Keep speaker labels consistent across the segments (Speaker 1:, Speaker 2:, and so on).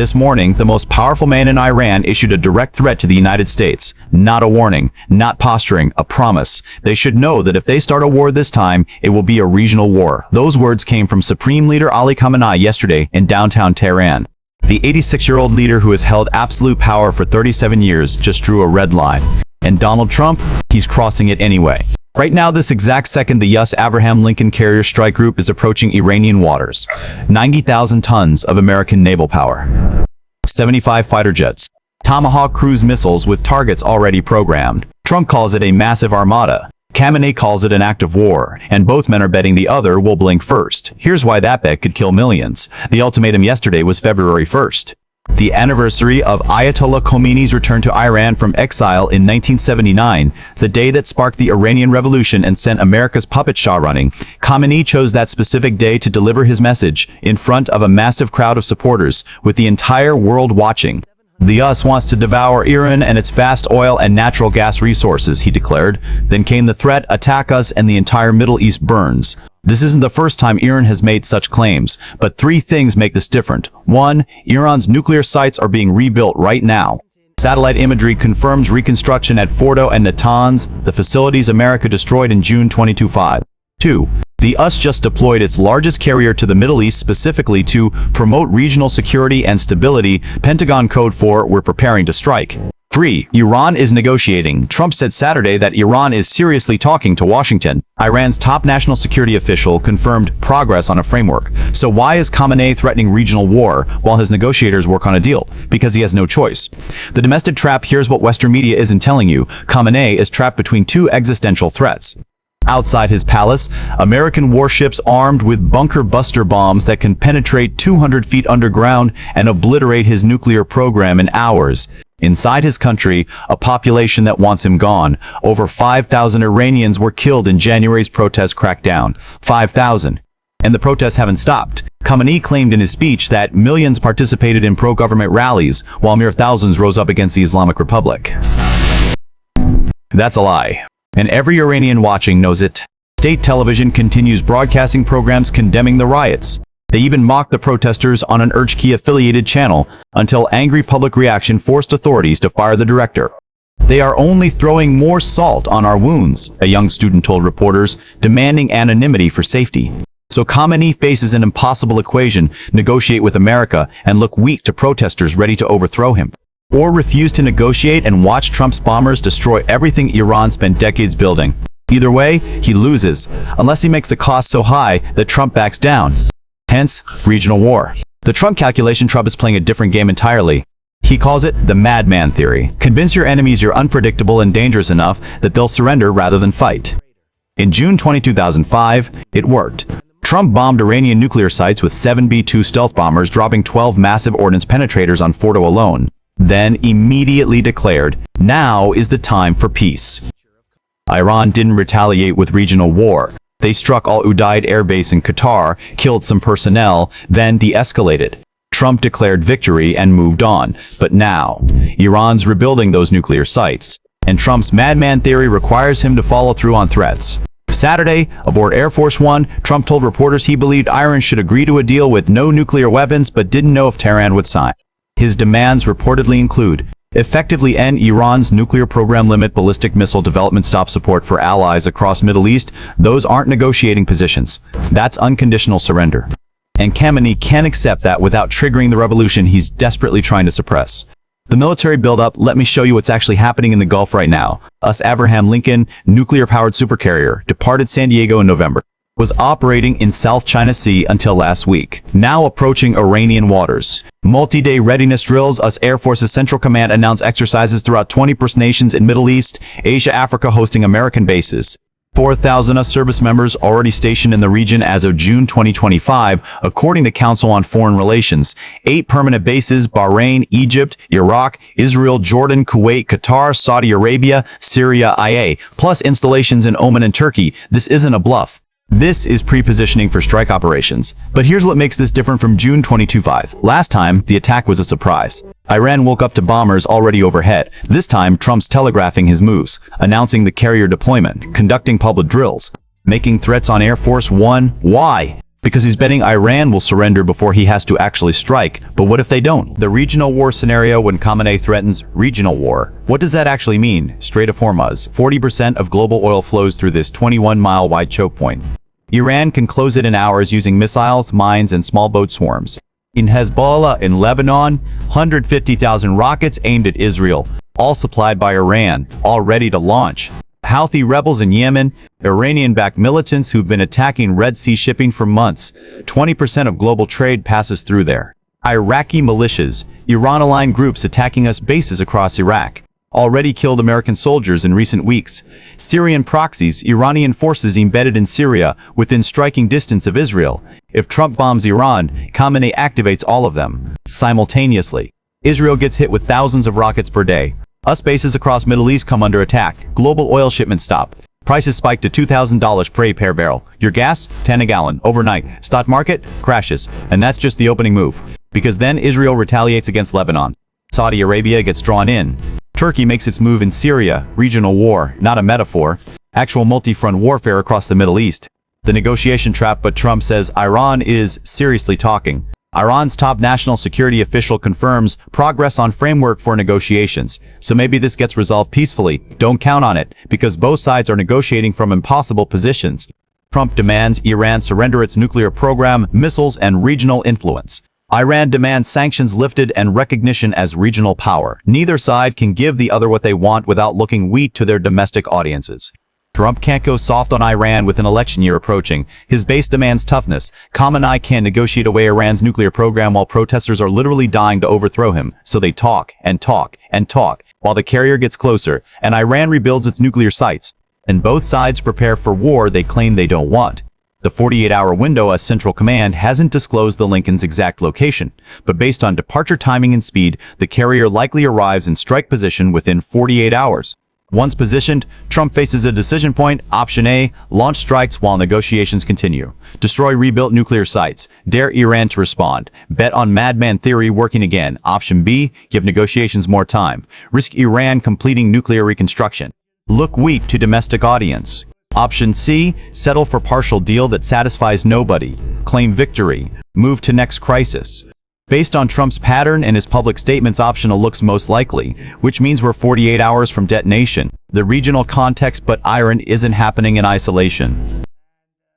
Speaker 1: This morning, the most powerful man in Iran issued a direct threat to the United States. Not a warning, not posturing, a promise. They should know that if they start a war this time, it will be a regional war. Those words came from Supreme Leader Ali Khamenei yesterday in downtown Tehran. The 86-year-old leader who has held absolute power for 37 years just drew a red line. And Donald Trump, he's crossing it anyway. Right now, this exact second, the USS Abraham Lincoln carrier strike group is approaching Iranian waters. 90,000 tons of American naval power. 75 fighter jets. Tomahawk cruise missiles with targets already programmed. Trump calls it a massive armada. Khamenei calls it an act of war, and both men are betting the other will blink first. Here's why that bet could kill millions. The ultimatum yesterday was February 1st. The anniversary of Ayatollah Khamenei's return to Iran from exile in 1979, the day that sparked the Iranian Revolution and sent America's puppet Shah running. Khamenei chose that specific day to deliver his message in front of a massive crowd of supporters, with the entire world watching. The US wants to devour Iran and its vast oil and natural gas resources, he declared. Then came the threat, attack us and the entire Middle East burns. This isn't the first time Iran has made such claims, but three things make this different. 1. Iran's nuclear sites are being rebuilt right now. Satellite imagery confirms reconstruction at Fordo and Natanz, the facilities America destroyed in June 2025. 2. The US just deployed its largest carrier to the Middle East specifically to promote regional security and stability. Pentagon code for "We're preparing to strike." 3. Iran is negotiating. Trump said Saturday that Iran is seriously talking to Washington. Iran's top national security official confirmed progress on a framework. So why is Khamenei threatening regional war while his negotiators work on a deal? Because he has no choice. The domestic trap, here's what Western media isn't telling you. Khamenei is trapped between two existential threats. Outside his palace, American warships armed with bunker-buster bombs that can penetrate 200 feet underground and obliterate his nuclear program in hours. Inside his country, a population that wants him gone. Over 5,000 Iranians were killed in January's protest crackdown. 5,000. And the protests haven't stopped. Khamenei claimed in his speech that millions participated in pro-government rallies, while mere thousands rose up against the Islamic Republic. That's a lie. And every Iranian watching knows it. State television continues broadcasting programs condemning the riots. They even mocked the protesters on an Urchki-affiliated channel until angry public reaction forced authorities to fire the director. They are only throwing more salt on our wounds, a young student told reporters, demanding anonymity for safety. So Khamenei faces an impossible equation: negotiate with America and look weak to protesters ready to overthrow him. Or refuse to negotiate and watch Trump's bombers destroy everything Iran spent decades building. Either way, he loses, unless he makes the cost so high that Trump backs down. Hence, regional war. The Trump calculation, Trump is playing a different game entirely. He calls it the Madman theory. Convince your enemies you're unpredictable and dangerous enough that they'll surrender rather than fight. In June 2005, it worked. Trump bombed Iranian nuclear sites with 7 B-2 stealth bombers, dropping 12 massive ordnance penetrators on Fordo alone. Then immediately declared, now is the time for peace. Iran didn't retaliate with regional war. They struck Al Udeid air base in Qatar, killed some personnel, then de-escalated. Trump declared victory and moved on. But now, Iran's rebuilding those nuclear sites. And Trump's madman theory requires him to follow through on threats. Saturday, aboard Air Force One, Trump told reporters he believed Iran should agree to a deal with no nuclear weapons but didn't know if Tehran would sign. His demands reportedly include effectively end Iran's nuclear program, limit ballistic missile development, stop support for allies across Middle East. Those aren't negotiating positions. That's unconditional surrender. And Khamenei can't accept that without triggering the revolution he's desperately trying to suppress. The military buildup, let me show you what's actually happening in the Gulf right now. USS Abraham Lincoln, nuclear-powered supercarrier, departed San Diego in November. Was operating in South China Sea until last week, now approaching Iranian waters. Multi-day readiness drills. US Air Force's Central Command announced exercises throughout 20 nations in Middle East, Asia, Africa, hosting American bases. 4,000 US service members already stationed in the region as of June 2025, according to Council on Foreign Relations. 8 permanent bases: Bahrain, Egypt, Iraq, Israel, Jordan, Kuwait, Qatar, Saudi Arabia, Syria, IA, plus installations in Oman and Turkey. This isn't a bluff. This is pre-positioning for strike operations. But here's what makes this different from June 2025. Last time, the attack was a surprise. Iran woke up to bombers already overhead. This time, Trump's telegraphing his moves, announcing the carrier deployment, conducting public drills, making threats on Air Force One. Why? Because he's betting Iran will surrender before he has to actually strike. But what if they don't? The regional war scenario when Khamenei threatens regional war. What does that actually mean? Strait of Hormuz. 40% of global oil flows through this 21-mile wide choke point. Iran can close it in hours using missiles, mines, and small boat swarms. In Hezbollah in Lebanon, 150,000 rockets aimed at Israel, all supplied by Iran, all ready to launch. Houthi rebels in Yemen, Iranian-backed militants who've been attacking Red Sea shipping for months. 20% of global trade passes through there. Iraqi militias, Iran-aligned groups attacking US bases across Iraq. Already killed American soldiers in recent weeks. Syrian proxies, Iranian forces embedded in Syria within striking distance of Israel. If Trump bombs Iran, Khamenei activates all of them. Simultaneously, Israel gets hit with thousands of rockets per day. US bases across Middle East come under attack. Global oil shipments stop. Prices spike to $2,000 per barrel. Your gas, 10 a gallon. Overnight, stock market crashes. And that's just the opening move. Because then Israel retaliates against Lebanon. Saudi Arabia gets drawn in. Turkey makes its move in Syria. Regional war, not a metaphor. Actual multi-front warfare across the Middle East. The negotiation trap, but Trump says Iran is seriously talking. Iran's top national security official confirms progress on framework for negotiations. So maybe this gets resolved peacefully. Don't count on it, because both sides are negotiating from impossible positions. Trump demands Iran surrender its nuclear program, missiles, and regional influence. Iran demands sanctions lifted and recognition as regional power. Neither side can give the other what they want without looking weak to their domestic audiences. Trump can't go soft on Iran with an election year approaching. His base demands toughness. Khamenei can't negotiate away Iran's nuclear program while protesters are literally dying to overthrow him. So they talk and talk and talk while the carrier gets closer and Iran rebuilds its nuclear sites. And both sides prepare for war they claim they don't want. The 48-hour window as Central Command hasn't disclosed the Lincoln's exact location, but based on departure timing and speed, the carrier likely arrives in strike position within 48 hours. Once positioned, Trump faces a decision point. Option A, launch strikes while negotiations continue. Destroy rebuilt nuclear sites. Dare Iran to respond. Bet on Madman theory working again. Option B, give negotiations more time. Risk Iran completing nuclear reconstruction. Look weak to domestic audience. Option C, settle for partial deal that satisfies nobody. Claim victory. Move to next crisis. Based on Trump's pattern and his public statements, optional looks most likely, which means we're 48 hours from detonation. The regional context, but Iran isn't happening in isolation.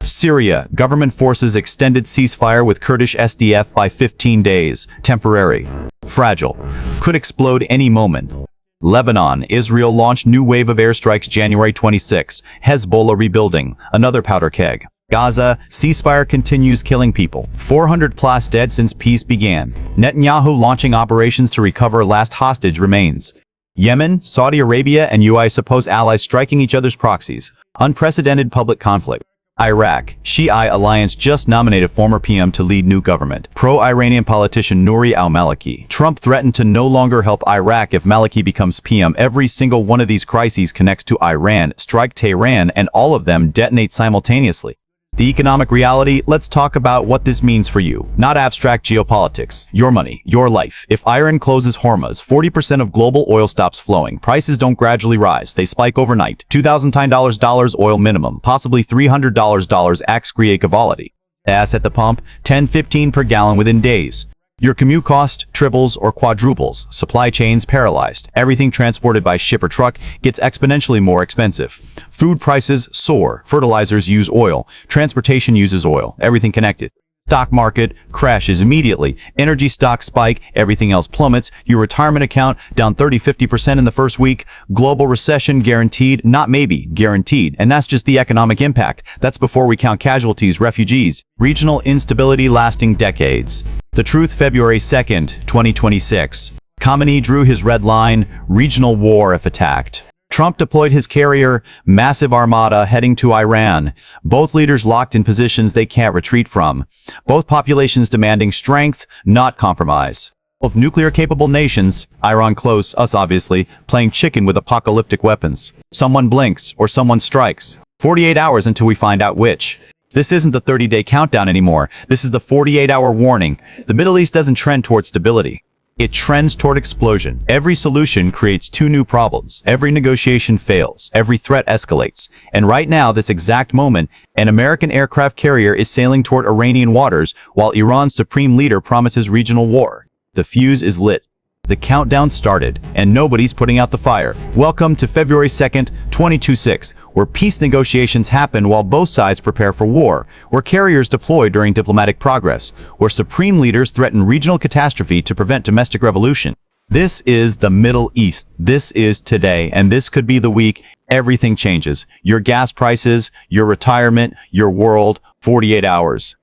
Speaker 1: Syria, government forces extended ceasefire with Kurdish SDF by 15 days. Temporary. Fragile. Could explode any moment. Lebanon, Israel launched new wave of airstrikes January 26. Hezbollah rebuilding. Another powder keg. Gaza, ceasefire continues killing people. 400 plus dead since peace began. Netanyahu launching operations to recover last hostage remains. Yemen, Saudi Arabia and UI supposed allies striking each other's proxies. Unprecedented public conflict. Iraq, Shiite alliance just nominated former PM to lead new government. Pro-Iranian politician Nouri al-Maliki. Trump threatened to no longer help Iraq if Maliki becomes PM. Every single one of these crises connects to Iran, strike Tehran, and all of them detonate simultaneously. The economic reality, let's talk about what this means for you. Not abstract geopolitics. Your money, your life. If Iran closes Hormuz, 40% of global oil stops flowing. Prices don't gradually rise. They spike overnight. $2,010 oil minimum. Possibly $300 ex-Grie equivalent. Gas at the pump, 10-15 per gallon within days. Your commute cost triples or quadruples. Supply chains paralyzed. Everything transported by ship or truck gets exponentially more expensive. Food prices soar. Fertilizers use oil. Transportation uses oil. Everything connected. Stock market crashes immediately. Energy stocks spike. Everything else plummets. Your retirement account down 30-50% in the first week. Global recession guaranteed, not maybe, guaranteed. And that's just the economic impact. That's before we count casualties, refugees. Regional instability lasting decades. The Truth, February 2nd, 2026. Khamenei drew his red line, regional war if attacked. Trump deployed his carrier, massive armada heading to Iran. Both leaders locked in positions they can't retreat from. Both populations demanding strength, not compromise. Of nuclear-capable nations, Iran close, us obviously, playing chicken with apocalyptic weapons. Someone blinks, or someone strikes. 48 hours until we find out which. This isn't the 30-day countdown anymore. This is the 48-hour warning. The Middle East doesn't trend toward stability. It trends toward explosion. Every solution creates two new problems. Every negotiation fails. Every threat escalates. And right now, this exact moment, an American aircraft carrier is sailing toward Iranian waters while Iran's supreme leader promises regional war. The fuse is lit. The countdown started, and nobody's putting out the fire. Welcome to February 2nd, 2026, where peace negotiations happen while both sides prepare for war, where carriers deploy during diplomatic progress, where supreme leaders threaten regional catastrophe to prevent domestic revolution. This is the Middle East. This is today, and this could be the week everything changes. Your gas prices, your retirement, your world, 48 hours.